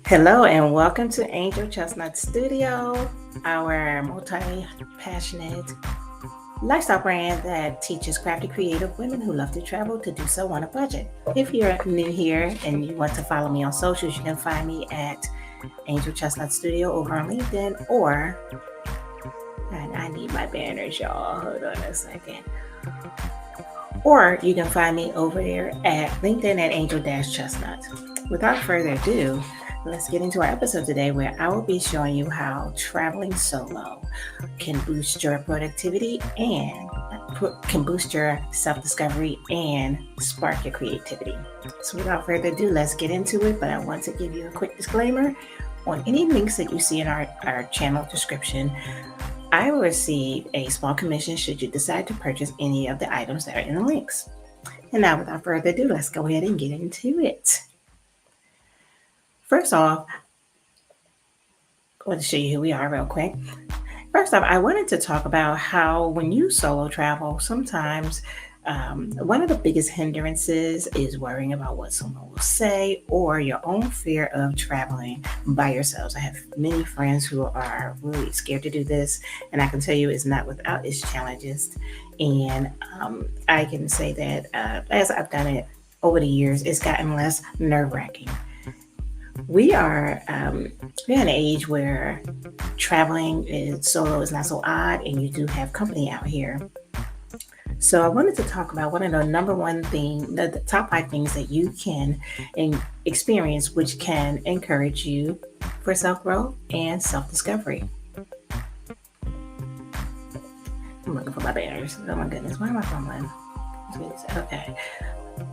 Hello and welcome to Angel Chestnut Studio, our multi-passionate lifestyle brand that teaches crafty creative women who love to travel to do so on a budget. If you're new here and you want to follow me on socials, you can find me at Angel Chestnut Studio over on LinkedIn and I need my banners, y'all. Hold on a second. Or you can find me over there at LinkedIn at Angel-Chestnut. Without further ado, let's get into our episode today where I will be showing you how traveling solo can boost your productivity and can boost your self-discovery and spark your creativity. So without further ado, let's get into it. But I want to give you a quick disclaimer on any links that you see in our channel description. I will receive a small commission should you decide to purchase any of the items that are in the links. And now without further ado, let's go ahead and get into it. First off, I want to show you who we are real quick. First off, I wanted to talk about how when you solo travel, sometimes one of the biggest hindrances is worrying about what someone will say or your own fear of traveling by yourselves. I have many friends who are really scared to do this, and I can tell you it's not without its challenges. And I can say that as I've done it over the years, it's gotten less nerve-wracking. We're in an age where traveling solo is not so odd, and you do have company out here. So I wanted to talk about one of the number one thing, the top 5 things that you can experience, which can encourage you for self-growth and self-discovery. I'm looking for my banners. Oh my goodness, why am I fumbling? Okay.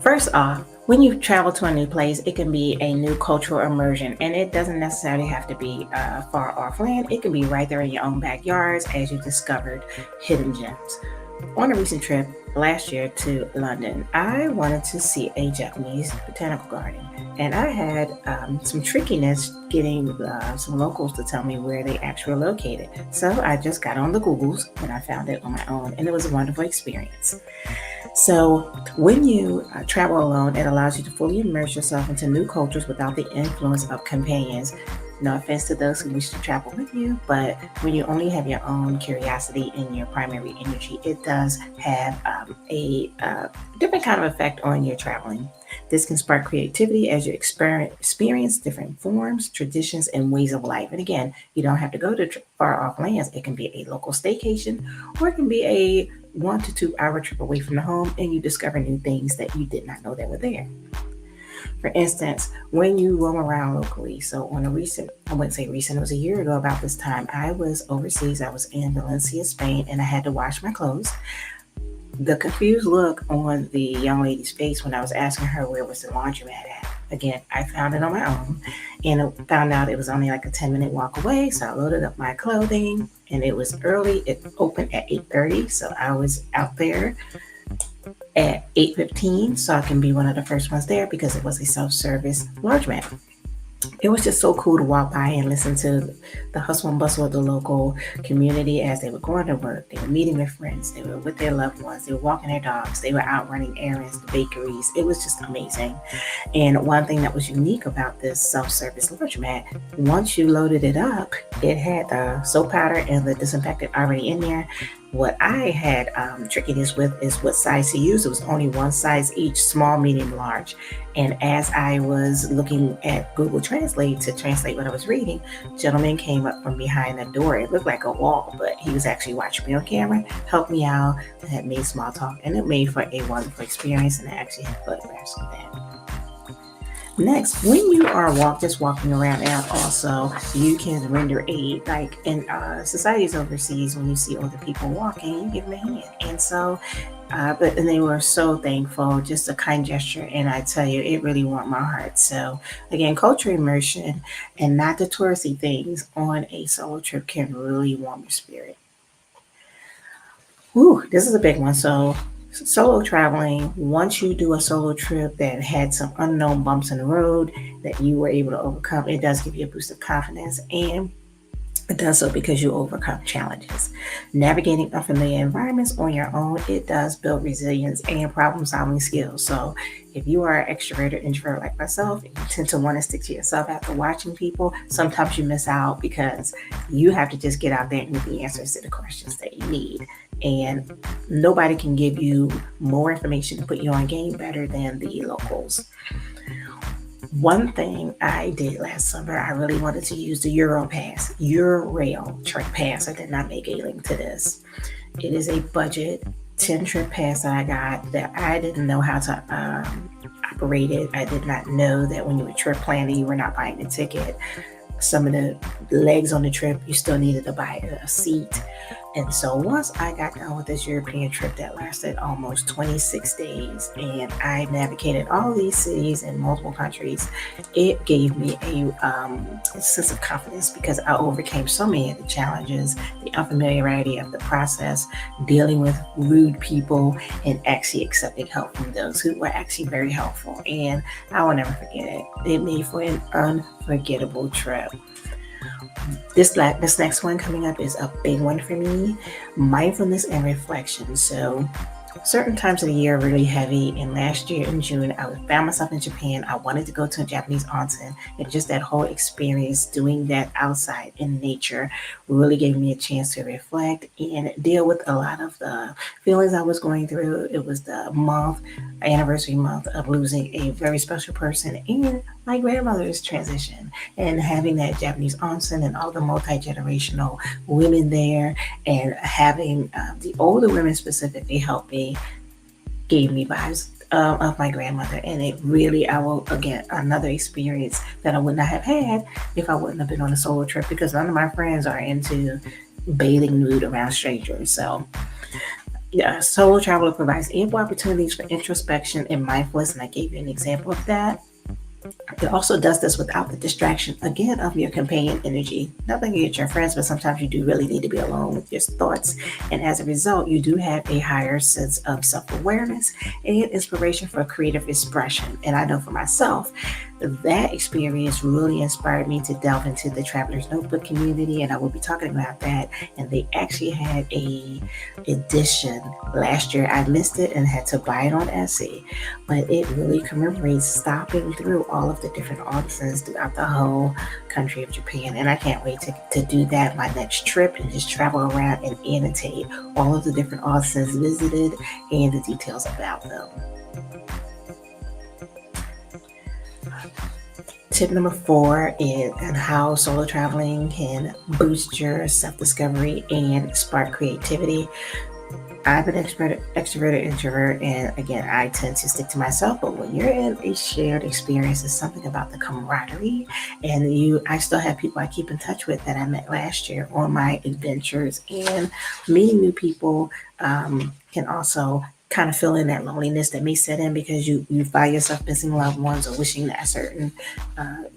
First off, when you travel to a new place, it can be a new cultural immersion, and it doesn't necessarily have to be far off land. It can be right there in your own backyards as you discovered hidden gems. On a recent trip last year to London, I wanted to see a Japanese botanical garden, and I had some trickiness getting some locals to tell me where they actually were located. So I just got on the Googles and I found it on my own, and it was a wonderful experience. So when you travel alone, it allows you to fully immerse yourself into new cultures without the influence of companions. No offense to those who wish to travel with you, but when you only have your own curiosity and your primary energy, it does have a different kind of effect on your traveling. This can spark creativity as you experience different forms, traditions, and ways of life. And again, you don't have to go to far off lands. It can be a local staycation, or it can be a 1 to 2 hour trip away from the home, and you discover new things that you did not know that were there. For instance, when you roam around locally, so on a recent, I wouldn't say recent, it was a year ago about this time, I was overseas. I was in Valencia, Spain, and I had to wash my clothes. The confused look on the young lady's face when I was asking her where was the laundromat at. Again, I found it on my own and found out it was only like a 10-minute walk away. So I loaded up my clothing, and it was early. It opened at 8:30, so I was out there at 8:15, so I can be one of the first ones there because it was a self-service laundromat. It was just so cool to walk by and listen to the hustle and bustle of the local community as they were going to work. They were meeting their friends. They were with their loved ones. They were walking their dogs. They were out running errands, the bakeries. It was just amazing. And one thing that was unique about this self-service laundromat, once you loaded it up, it had the soap powder and the disinfectant already in there. What I had trickiness with is what size to use. It was only one size each, small, medium, large. And as I was looking at Google Translate to translate what I was reading, a gentleman came up from behind the door. It looked like a wall, but he was actually watching me on camera, helped me out, and had made small talk. And it made for a wonderful experience, and I actually had photographs of that. Next, when you are just walking around, and also you can render aid. Like in societies overseas, when you see older people walking, you give them a hand. And so, and they were so thankful, just a kind gesture. And I tell you, it really warmed my heart. So again, culture immersion and not the touristy things on a solo trip can really warm your spirit. Whew, this is a big one. So solo traveling, once you do a solo trip that had some unknown bumps in the road that you were able to overcome, it does give you a boost of confidence. And It does so because you overcome challenges. Navigating unfamiliar environments on your own, it does build resilience and problem solving skills. So, if you are an extrovert or introvert like myself, you tend to want to stick to yourself after watching people. Sometimes you miss out because you have to just get out there and get the answers to the questions that you need. And nobody can give you more information to put you on game better than the locals. One thing I did last summer, I really wanted to use the Eurail trip pass. I did not make a link to this. It is a budget 10 trip pass that I got that I didn't know how to operate it. I did not know that when you were trip planning, you were not buying the ticket. Some of the legs on the trip, you still needed to buy a seat. And so once I got done with this European trip that lasted almost 26 days and I navigated all these cities in multiple countries, it gave me a sense of confidence because I overcame so many of the challenges, the unfamiliarity of the process, dealing with rude people, and actually accepting help from those who were actually very helpful. And I will never forget it. It made for an unforgettable trip. This next one coming up is a big one for me, mindfulness and reflection. So certain times of the year are really heavy, and last year in June I found myself in Japan. I wanted to go to a Japanese onsen, and just that whole experience doing that outside in nature really gave me a chance to reflect and deal with a lot of the feelings I was going through. It was the anniversary month of losing a very special person and my grandmother's transition, and having that Japanese onsen and all the multi-generational women there, and having the older women specifically help me, gave me vibes of my grandmother. And it really, I will, again, another experience that I would not have had if I wouldn't have been on a solo trip, because none of my friends are into bathing nude around strangers. So yeah, solo travel provides ample opportunities for introspection and mindfulness, and I gave you an example of that. It also does this without the distraction, again, of your companion energy. Nothing against your friends, but sometimes you do really need to be alone with your thoughts. And as a result, you do have a higher sense of self awareness and inspiration for creative expression. And I know for myself, that experience really inspired me to delve into the Traveler's Notebook community, and I will be talking about that. And they actually had a edition last year. I missed it and had to buy it on Etsy, but it really commemorates stopping through all of the different artisans throughout the whole country of Japan. And I can't wait to do that my next trip and just travel around and annotate all of the different artisans visited and the details about them. Tip number 4 is on how solo traveling can boost your self-discovery and spark creativity. I'm an extroverted introvert, and again, I tend to stick to myself. But when you're in a shared experience, it's something about the camaraderie, and I still have people I keep in touch with that I met last year on my adventures, and meeting new people can also kind of fill in that loneliness that may set in because you find yourself missing loved ones or wishing that a certain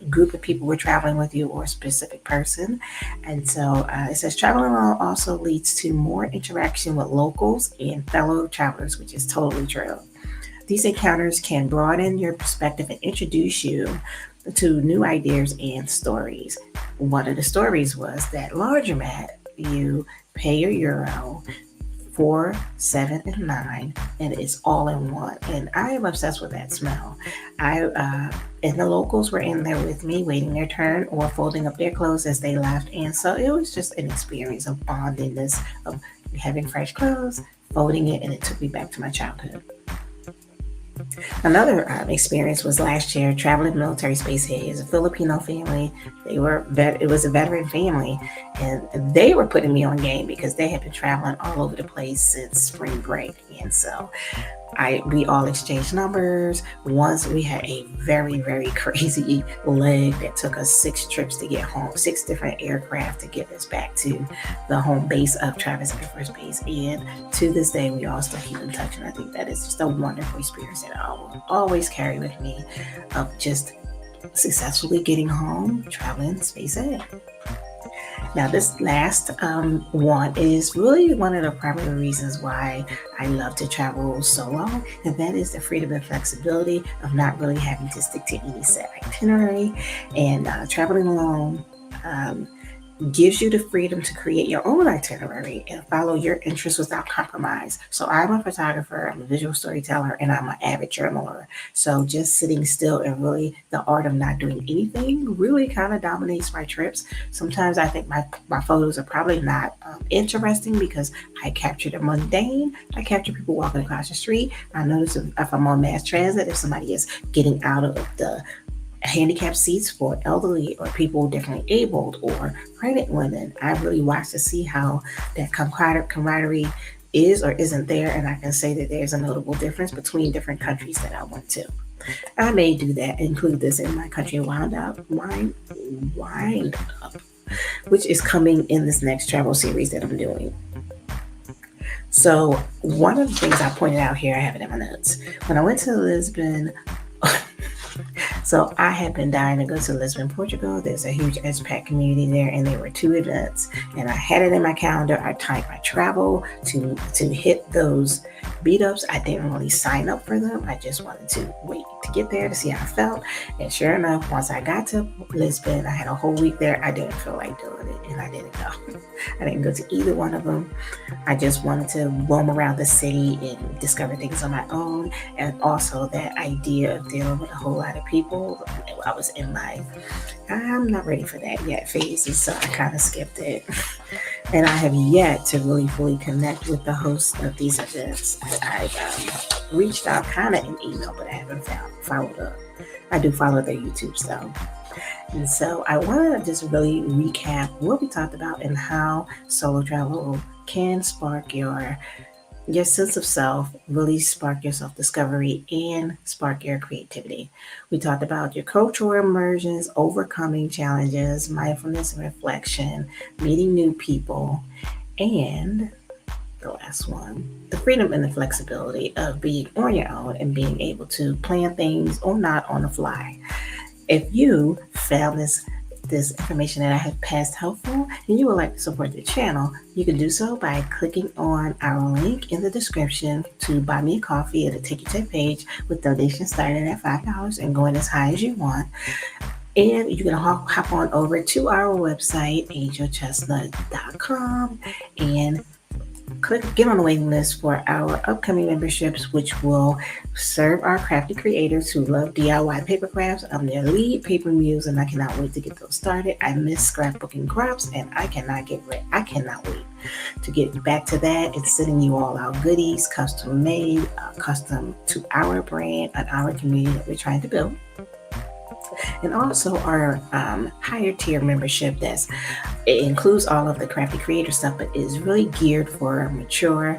group of people were traveling with you or a specific person. And so it says traveling alone also leads to more interaction with locals and fellow travelers, which is totally true. These encounters can broaden your perspective and introduce you to new ideas and stories. One of the stories was that laundromat, you pay your euro 4, 7, and 9, and it's all in one. And I am obsessed with that smell. And the locals were in there with me, waiting their turn or folding up their clothes as they left. And so it was just an experience of bondingness, of having fresh clothes, folding it, and it took me back to my childhood. Another experience was last year traveling military space here. It's a Filipino family. It was a veteran family, and they were putting me on game because they had been traveling all over the place since spring break. And so we all exchanged numbers. Once we had a very, very crazy leg that took us 6 trips to get home, 6 different aircraft to get us back to the home base of Travis Air Force Base. And to this day, we all still keep in touch. And I think that is just a wonderful experience that I will always carry with me, of just successfully getting home, traveling space air. Now, this last one is really one of the primary reasons why I love to travel solo, and that is the freedom and flexibility of not really having to stick to any set itinerary. And traveling alone gives you the freedom to create your own itinerary and follow your interests without compromise. So I'm a photographer, I'm a visual storyteller, and I'm an avid journaler. So just sitting still and really the art of not doing anything really kind of dominates my trips. Sometimes I think my photos are probably not interesting because I capture the mundane. I capture people walking across the street. I notice if I'm on mass transit, if somebody is getting out of the handicapped seats for elderly or people differently abled or pregnant women. I really watch to see how that camaraderie is or isn't there, and I can say that there's a notable difference between different countries that I went to. I may do that, include this in my country wind up, which is coming in this next travel series that I'm doing. So one of the things I pointed out here, I have it in my notes. When I went to Lisbon, so I had been dying to go to Lisbon, Portugal. There's a huge expat community there, and there were two events. And I had it in my calendar. I timed my travel to hit those meetups. I didn't really sign up for them. I just wanted to wait to get there to see how I felt. And sure enough, once I got to Lisbon, I had a whole week there. I didn't feel like doing it, and I didn't go. I didn't go to either one of them. I just wanted to roam around the city and discover things on my own. And also that idea of dealing with a whole lot of people. I was in my, I'm not ready for that yet phases, so I kind of skipped it. And I have yet to really fully connect with the hosts of these events. I've reached out kind of in email, but I haven't followed up. I do follow their YouTubes though. And so I want to just really recap what we talked about and how solo travel can spark your sense of self, really spark your self-discovery and spark your creativity. We talked about your cultural immersions, overcoming challenges, mindfulness and reflection, meeting new people, and the last one, the freedom and the flexibility of being on your own and being able to plan things or not on the fly. If you found this information that I have passed helpful and you would like to support the channel, you can do so by clicking on our link in the description to buy me a coffee. It'll take you to a page with donations starting at $5 and going as high as you want. And you can hop on over to our website, angelchestnut.com, and get on the waiting list for our upcoming memberships, which will serve our crafty creators who love DIY paper crafts. I'm their lead paper muse, and I cannot wait to get those started. I miss scrapbooking crops, and I cannot wait to get back to that and sending you all our goodies, custom made, custom to our brand and our community that we're trying to build. And also our higher tier membership it includes all of the crafty creator stuff, but is really geared for mature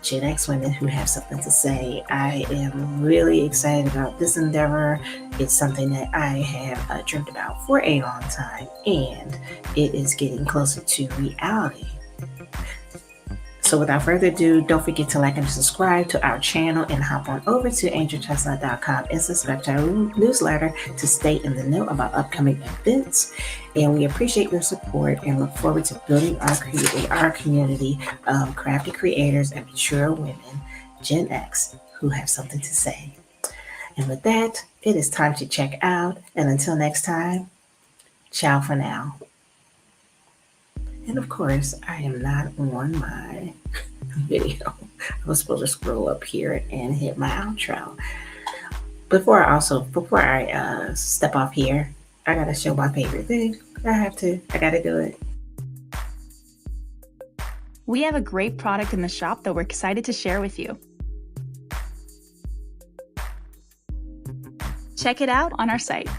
Gen X women who have something to say. I am really excited about this endeavor. It's something that I have dreamt about for a long time, and it is getting closer to reality. So without further ado, don't forget to like and subscribe to our channel and hop on over to angelchestnut.com and subscribe to our newsletter to stay in the know about upcoming events. And we appreciate your support and look forward to building our community of crafty creators and mature women, Gen X, who have something to say. And with that, it is time to check out. And until next time, ciao for now. And of course, I am not on my video. I was supposed to scroll up here and hit my outro. Before I step off here, I gotta show my favorite thing. I gotta do it. We have a great product in the shop that we're excited to share with you. Check it out on our site.